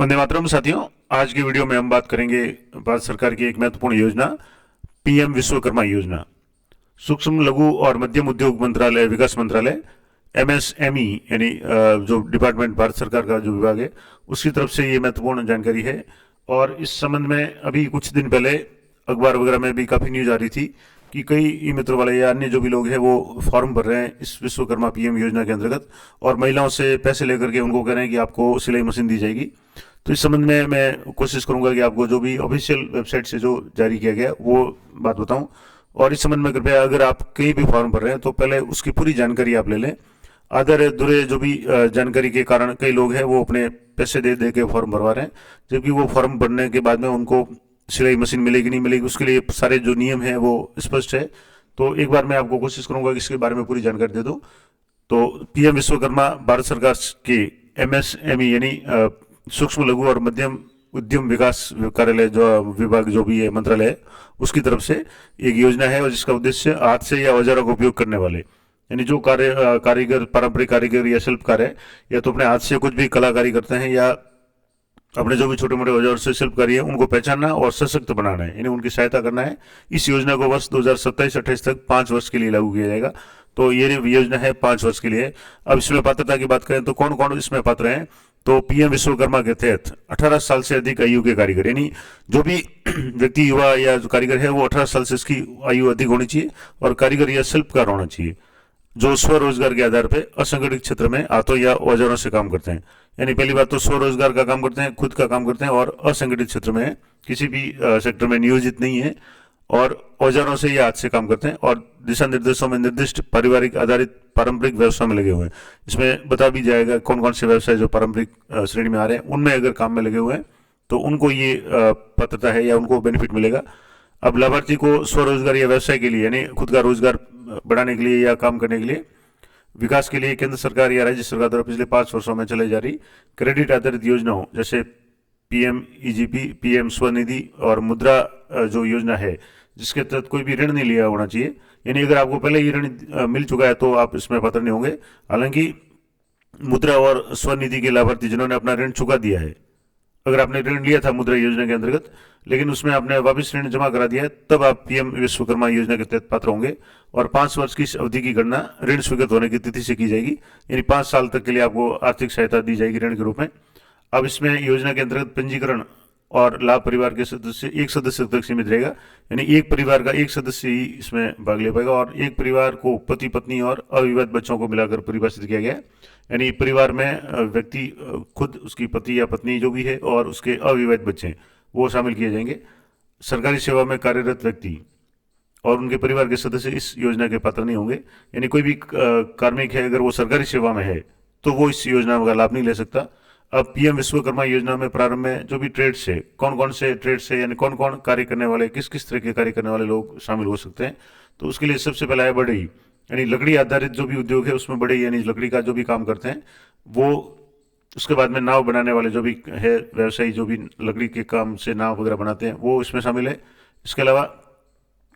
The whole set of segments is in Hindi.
वंदे मातरम साथियों। आज की वीडियो में हम बात करेंगे भारत सरकार की एक महत्वपूर्ण योजना पीएम विश्वकर्मा योजना। सूक्ष्म लघु और मध्यम उद्योग मंत्रालय विकास मंत्रालय एमएसएमई यानी जो डिपार्टमेंट भारत सरकार का जो विभाग है उसकी तरफ से ये महत्वपूर्ण जानकारी है। और इस संबंध में अभी कुछ दिन पहले अखबार वगैरह में भी काफ़ी न्यूज आ रही थी कि कई ई मित्र वाले या अन्य जो भी लोग हैं वो फॉर्म भर रहे हैं इस विश्वकर्मा पीएम योजना के अंतर्गत, और महिलाओं से पैसे लेकर के उनको कह रहे हैं कि आपको सिलाई मशीन दी जाएगी। तो इस संबंध में मैं कोशिश करूंगा कि आपको जो भी ऑफिशियल वेबसाइट से जो जारी किया गया वो बात बताऊं। और इस संबंध में कृपया अगर आप कहीं भी फॉर्म भर रहे हैं तो पहले उसकी पूरी जानकारी आप ले लें। आधे अधूरे जो भी जानकारी के कारण कई लोग हैं वो अपने पैसे दे दे के फॉर्म भरवा रहे हैं, जबकि वो फॉर्म भरने के बाद में उनको सिलाई मशीन मिलेगी नहीं मिलेगी उसके लिए सारे जो नियम हैं वो स्पष्ट है। तो एक बार मैं आपको कोशिश करूंगा कि इसके बारे में पूरी जानकारी दे दूं। तो पीएम विश्वकर्मा भारत सरकार के एमएसएमई यानी सूक्ष्म लघु और मध्यम उद्यम विकास कार्यालय जो विभाग जो भी है मंत्रालय है उसकी तरफ से एक योजना है, और जिसका उद्देश्य हाथ से या औजारों का उपयोग करने वाले यानी जो कारीगर पारंपरिक कारीगर या शिल्पकार है या तो अपने हाथ से कुछ भी कलाकारी करते हैं या अपने जो भी छोटे मोटे औजार से शिल्पकारी है उनको पहचानना और सशक्त बनाना है, यानी उनकी सहायता करना है। इस योजना को वर्ष 2027-28 तक 5 वर्ष के लिए लागू किया जाएगा। तो ये योजना है 5 वर्ष के लिए। अब इसमें पात्रता की बात करें तो कौन कौन इसमें पात्र हैं, तो पीएम विश्वकर्मा के तहत 18 साल से अधिक आयु के कारीगर, यानी जो भी व्यक्ति युवा या जो कारीगर है वो 18 साल से इसकी आयु अधिक होनी चाहिए और कारीगर या शिल्पकार होना चाहिए जो स्वरोजगार के आधार पर असंगठित क्षेत्र में हाथों या औजारों से काम करते हैं। यानी पहली बात तो स्वरोजगार का काम करते हैं, खुद का काम करते हैं और असंगठित क्षेत्र में किसी भी सेक्टर में नियोजित नहीं है और औजारों से या हाथ से काम करते हैं और दिशा निर्देशों में निर्दिष्ट पारिवारिक आधारित पारंपरिक व्यवसाय में लगे हुए हैं। इसमें बता भी जाएगा कौन कौन से व्यवसाय जो पारंपरिक श्रेणी में आ रहे हैं उनमें अगर काम में लगे हुए हैं तो उनको ये पात्रता है या उनको बेनिफिट मिलेगा। अब लाभार्थी को स्वरोजगार या व्यवसाय के लिए यानी खुद का रोजगार बढ़ाने के लिए या काम करने के लिए विकास के लिए केंद्र सरकार या राज्य सरकार द्वारा पिछले 5 वर्षों में चलाई जा रही क्रेडिट आधारित योजनाओं जैसे पीएम ईजीपी, पीएम स्वनिधि और मुद्रा जो योजना है जिसके तहत कोई भी ऋण नहीं लिया होना चाहिए, यानी अगर आपको पहले ही ऋण मिल चुका है तो आप इसमें पात्र नहीं होंगे। हालांकि मुद्रा और स्वनिधि के लाभार्थी जिन्होंने अपना ऋण चुका दिया है, अगर आपने ऋण लिया था मुद्रा योजना के अंतर्गत लेकिन उसमें आपने वापस ऋण जमा करा दिया है तब आप पीएम विश्वकर्मा योजना के तहत पात्र होंगे और 5 वर्ष की अवधि की गणना ऋण स्वीकृत होने की तिथि से की जाएगी, यानी 5 साल तक के लिए आपको आर्थिक सहायता दी जाएगी ऋण के रूप में। अब इसमें योजना के अंतर्गत पंजीकरण और लाभ परिवार के सदस्य एक सदस्य तक सीमित रहेगा, यानी एक परिवार का एक सदस्य ही इसमें भाग ले पाएगा और एक परिवार को पति पत्नी और अविवाहित बच्चों को मिलाकर परिभाषित किया गया है। यानी परिवार में व्यक्ति खुद, उसकी पति या पत्नी जो भी है और उसके अविवाहित बच्चे वो शामिल किए जाएंगे। सरकारी सेवा में कार्यरत व्यक्ति और उनके परिवार के सदस्य इस योजना के पात्र नहीं होंगे, यानी कोई भी कार्मिक है अगर वो सरकारी सेवा में है तो वो इस योजना का लाभ नहीं ले सकता। अब पीएम विश्वकर्मा योजना में प्रारंभ में जो भी ट्रेड्स है, कौन कौन से ट्रेड्स है यानी कौन कौन कार्य करने वाले, किस किस तरह के कार्य करने वाले लोग शामिल हो सकते हैं, तो उसके लिए सबसे पहला है बढ़ई, यानी लकड़ी आधारित जो भी उद्योग है उसमें बढ़ई यानी लकड़ी का जो भी काम करते हैं वो। उसके बाद में नाव बनाने वाले जो भी है व्यवसायी जो भी लकड़ी के काम से नाव वगैरह बनाते हैं वो इसमें शामिल है। इसके अलावा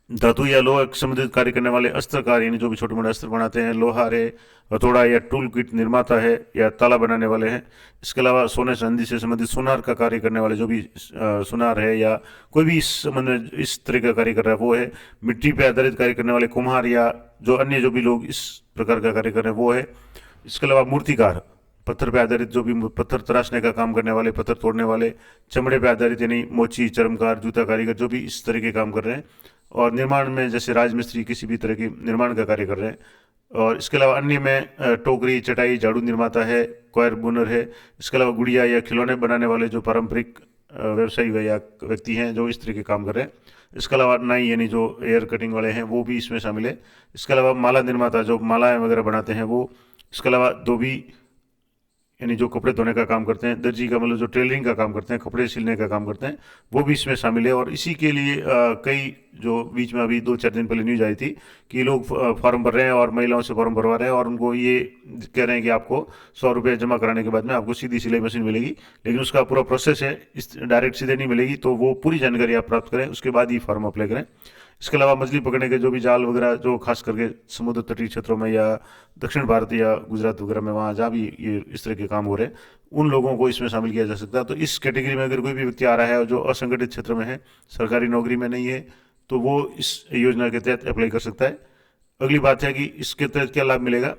धातु या लोहा संबंधित कार्य करने वाले अस्त्रकार यानी जो भी छोटे मोटे अस्त्र बनाते हैं, लोहार है, हथौड़ा या टूल किट निर्माता है या ताला बनाने वाले हैं। इसके अलावा सोने चांदी से संबंधित सुनार का कार्य करने वाले जो भी सुनार है या कोई भी इस संबंध में इस तरह का कार्य कर रहा है वो है। मिट्टी पे आधारित कार्य करने वाले कुम्हार या जो अन्य जो भी लोग इस प्रकार का कार्य कर रहे हैं वो है। इसके अलावा मूर्तिकार, पत्थर पे आधारित जो भी पत्थर तराशने का काम करने वाले, पत्थर तोड़ने वाले, चमड़े पे आधारित यानी मोची, चर्मकार, जूता कारीगर जो भी इस तरह के काम कर रहे हैं, और निर्माण में जैसे राजमिस्त्री किसी भी तरह के निर्माण का कार्य कर रहे हैं। और इसके अलावा अन्य में टोकरी, चटाई, झाड़ू निर्माता है, क्वायर बुनर है। इसके अलावा गुड़िया या खिलौने बनाने वाले जो पारंपरिक व्यवसायी या व्यक्ति हैं जो इस तरह के काम कर रहे हैं। इसके अलावा नाई यानी जो हेयर कटिंग वाले हैं वो भी इसमें शामिल है। इसके अलावा माला निर्माता जो मालाएं वगैरह बनाते हैं वो। इसके अलावा धोबी यानी जो कपड़े धोने का काम करते हैं, दर्जी का मतलब जो टेलरिंग का काम करते हैं, कपड़े सिलने का काम करते हैं वो भी इसमें शामिल है। और इसी के लिए कई जो बीच में अभी 2-4 दिन पहले न्यूज आई थी कि लोग फॉर्म भर रहे हैं और महिलाओं से फॉर्म भरवा रहे हैं और उनको ये कह रहे हैं कि आपको 100 रुपये जमा कराने के बाद में आपको सीधी सिलाई मशीन मिलेगी, लेकिन उसका पूरा प्रोसेस है, इस डायरेक्ट सीधे नहीं मिलेगी। तो वो पूरी जानकारी आप प्राप्त करें उसके बाद ही फॉर्म अप्लाई करें। इसके अलावा मछली पकड़ने के जो भी जाल वगैरह जो खास करके समुद्र तटीय क्षेत्रों में या दक्षिण भारत या गुजरात वगैरह में वहाँ जहाँ भी ये इस तरह के काम हो रहे हैं, उन लोगों को इसमें शामिल किया जा सकता है। तो इस कैटेगरी में अगर कोई भी व्यक्ति आ रहा है और जो असंगठित क्षेत्र में है, सरकारी नौकरी में नहीं है, तो वो इस योजना के तहत अप्लाई कर सकता है। अगली बात है कि इसके तहत क्या लाभ मिलेगा।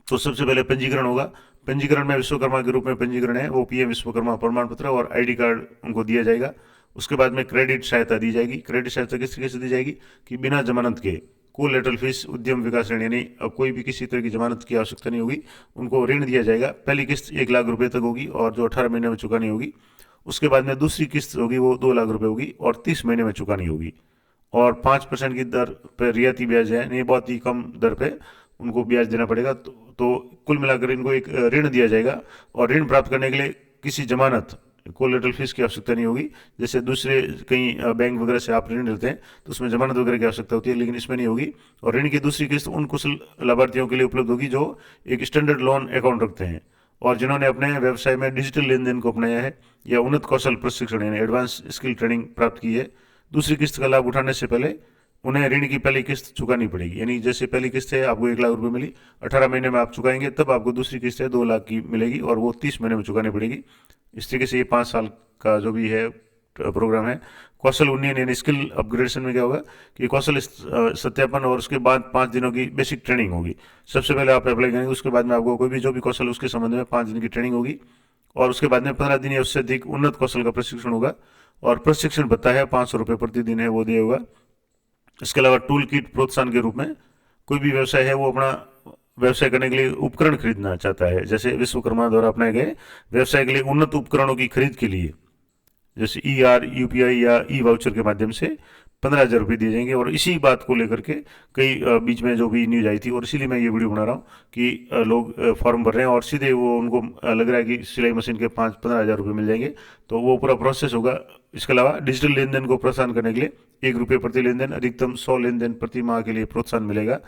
तो सबसे पहले पंजीकरण होगा। पंजीकरण में विश्वकर्मा के रूप में पंजीकरण है वो पीएम विश्वकर्मा प्रमाण पत्र और आईडी कार्ड उनको दिया जाएगा। उसके बाद में क्रेडिट सहायता दी जाएगी। क्रेडिट सहायता किस तरीके से दी जाएगी कि बिना जमानत के कोलेटरल फीस उद्यम विकास ऋण, यानी अब कोई भी किसी तरह की जमानत की आवश्यकता नहीं होगी, उनको ऋण दिया जाएगा। पहली किस्त 1 लाख रुपए तक होगी और जो 18 महीने में चुकानी होगी। उसके बाद में दूसरी किस्त होगी वो 2 लाख रुपए होगी और 30 महीने में चुकानी होगी। और 5% की दर पर रियायती ब्याज है, नहीं बहुत ही कम दर पे उनको ब्याज देना पड़ेगा। तो कुल मिलाकर इनको एक ऋण दिया जाएगा। और ऋण प्राप्त करने के लिए किसी जमानत कोलेटरल फीस की आवश्यकता नहीं होगी। जैसे दूसरे कई बैंक वगैरह से आप ऋण लेते हैं तो उसमें जमानत वगैरह की आवश्यकता होती है, लेकिन इसमें नहीं होगी। और ऋण की दूसरी किस्त उन कुशल लाभार्थियों के लिए उपलब्ध होगी जो एक स्टैंडर्ड लोन अकाउंट रखते हैं और जिन्होंने अपने व्यवसाय में डिजिटल लेन देन को अपनाया है या उन्नत कौशल प्रशिक्षण यानी एडवांस स्किल ट्रेनिंग प्राप्त की है। दूसरी किस्त का लाभ उठाने से पहले उन्हें ऋण की पहली किस्त चुकानी पड़ेगी। यानी जैसे पहली किस्त है आपको 1 लाख रुपए मिली, 18 महीने में आप चुकाएंगे, तब आपको दूसरी किस्त है 2 लाख की मिलेगी और वो 30 महीने में चुकानी पड़ेगी। इस तरीके से ये 5 साल का जो भी है प्रोग्राम है। कौशल उन्नयन यानी स्किल अपग्रेडेशन में क्या होगा कि कौशल सत्यापन और उसके बाद 5 दिनों की बेसिक ट्रेनिंग होगी। सबसे पहले आप अप्लाई करेंगे, उसके बाद में आपको कोई भी जो भी कौशल उसके संबंध में 5 दिन की ट्रेनिंग होगी और उसके बाद में 15 दिन या उससे अधिक उन्नत कौशल का प्रशिक्षण होगा। और प्रशिक्षण भत्ता है 500 रुपये प्रतिदिन है वो दिया होगा। इसके अलावा टूल किट प्रोत्साहन के रूप में कोई भी व्यवसाय है वो अपना व्यवसाय करने के लिए उपकरण खरीदना चाहता है, जैसे विश्वकर्मा द्वारा अपनाए गए व्यवसाय के लिए उन्नत उपकरणों की खरीद के लिए जैसे यूपीआई या ई वाउचर के माध्यम से 15,000 रुपये दिए जाएंगे। और इसी बात को लेकर के कई बीच में जो भी न्यूज आई थी और इसीलिए मैं ये वीडियो बना रहा हूँ कि लोग फॉर्म भर रहे हैं और सीधे वो उनको लग रहा है कि सिलाई मशीन के 15,000 रुपये मिल जाएंगे। तो वो पूरा प्रोसेस होगा। इसके अलावा डिजिटल लेन देन को प्रोत्साहन करने के लिए 1 रुपये प्रति लेन देन, अधिकतम 100 लेन देन प्रति माह के लिए प्रोत्साहन मिलेगा।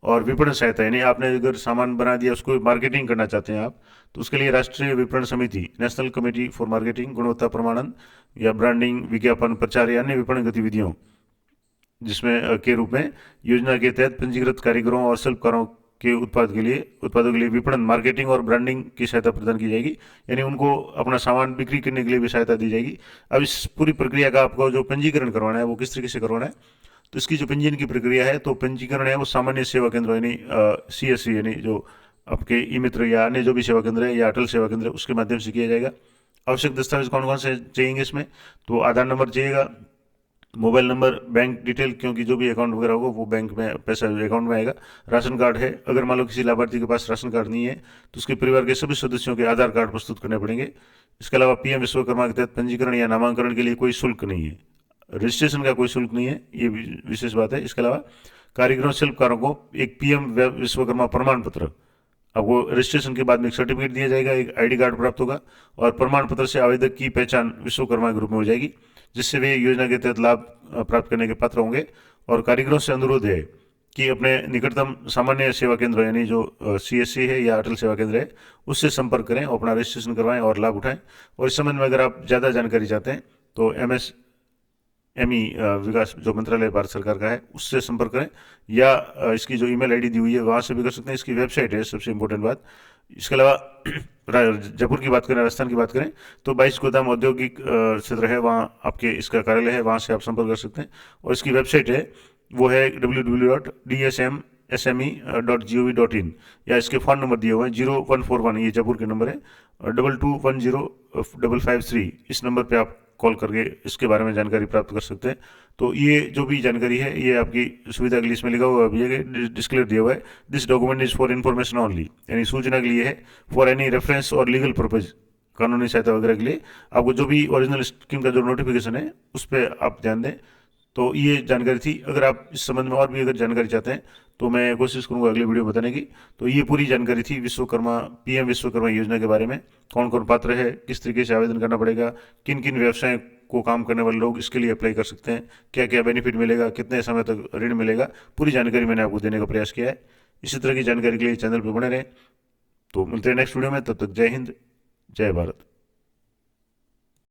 और विपणन सहायता यानी आपने अगर सामान बना दिया उसको मार्केटिंग करना चाहते हैं आप, तो उसके लिए राष्ट्रीय विपणन समिति नेशनल कमेटी फॉर मार्केटिंग गुणवत्ता प्रमाणन या ब्रांडिंग विज्ञापन प्रचार या अन्य विपणन गतिविधियों जिसमें के रूप में योजना के तहत पंजीकृत कारीगरों और शिल्पकारों के उत्पादों के लिए विपणन मार्केटिंग और ब्रांडिंग की सहायता प्रदान की जाएगी। यानी उनको अपना सामान बिक्री करने के लिए भी सहायता दी जाएगी। अब इस पूरी प्रक्रिया का आपको जो पंजीकरण करवाना है वो किस तरीके से करवाना है, तो इसकी जो पंजीयन की प्रक्रिया है, तो पंजीकरण है वो सामान्य सेवा केंद्र यानी CSC यानी जो आपके ई मित्र या अन्य जो भी सेवा केंद्र है या अटल सेवा केंद्र उसके माध्यम से किया जाएगा। आवश्यक दस्तावेज कौन कौन से चाहिए इसमें, तो आधार नंबर चाहिएगा, मोबाइल नंबर, बैंक डिटेल क्योंकि जो भी अकाउंट वगैरह होगा वो बैंक में पैसा अकाउंट में आएगा। राशन कार्ड है, अगर मान लो किसी लाभार्थी के पास राशन कार्ड नहीं है तो उसके परिवार के सभी सदस्यों के आधार कार्ड प्रस्तुत करने पड़ेंगे। इसके अलावा पीएम विश्वकर्मा के तहत पंजीकरण या नामांकन के लिए कोई शुल्क नहीं है, रजिस्ट्रेशन का कोई शुल्क नहीं है, ये विशेष बात है। इसके अलावा कारीगरों शिल्पकारों को एक पीएम विश्वकर्मा प्रमाण पत्र, आपको रजिस्ट्रेशन के बाद में एक सर्टिफिकेट दिया जाएगा, एक आईडी कार्ड प्राप्त होगा और प्रमाण पत्र से आवेदक की पहचान विश्वकर्मा के रूप में हो जाएगी, जिससे वे योजना के तहत लाभ प्राप्त करने के पात्र होंगे। और कारीगरों से अनुरोध है कि अपने निकटतम सामान्य सेवा केंद्र यानी जो CSC है या अटल सेवा केंद्र है उससे संपर्क करें और अपना रजिस्ट्रेशन करवाएं और लाभ उठाएं। और इस संबंध में अगर आप ज़्यादा जानकारी चाहते हैं तो MSME विकास जो मंत्रालय भारत सरकार का है उससे संपर्क करें या इसकी जो ईमेल आईडी दी हुई है वहाँ से भी कर सकते हैं। इसकी वेबसाइट है सबसे इम्पोर्टेंट बात। इसके अलावा जयपुर की बात करें, राजस्थान की बात करें तो 22 गोदाम औद्योगिक क्षेत्र है, वहाँ आपके इसका कार्यालय है, वहाँ से आप संपर्क कर सकते हैं। और इसकी वेबसाइट है वो है www.dsmsme.gov.in या इसके फ़ोन नंबर दिए हुए हैं 0141, ये जयपुर के नंबर है, 22105553, इस नंबर पे आप कॉल करके इसके बारे में जानकारी प्राप्त कर सकते हैं। तो ये जो भी जानकारी है ये आपकी सुविधा के लिए इसमें लिखा हुआ है, डिस्क्लेयर दिया हुआ है, this document is for information only, यानी सूचना के लिए है, फॉर एनी रेफरेंस और लीगल पर्पज, कानूनी सहायता वगैरह के लिए आपको जो भी ओरिजिनल स्कीम का जो नोटिफिकेशन है उस पर आप ध्यान दें। तो ये जानकारी थी। अगर आप इस संबंध में और भी अगर जानकारी चाहते हैं तो मैं कोशिश करूंगा अगले वीडियो बताने की। तो ये पूरी जानकारी थी पीएम विश्वकर्मा योजना के बारे में, कौन कौन पात्र है, किस तरीके से आवेदन करना पड़ेगा, किन किन व्यवसाय को काम करने वाले लोग इसके लिए अप्लाई कर सकते हैं, क्या क्या बेनिफिट मिलेगा, कितने समय तक ऋण मिलेगा, पूरी जानकारी मैंने आपको देने का प्रयास किया है। इसी तरह की जानकारी के लिए चैनल पर बने रहें। तो मिलते हैं नेक्स्ट वीडियो में, तब तक जय हिंद, जय भारत।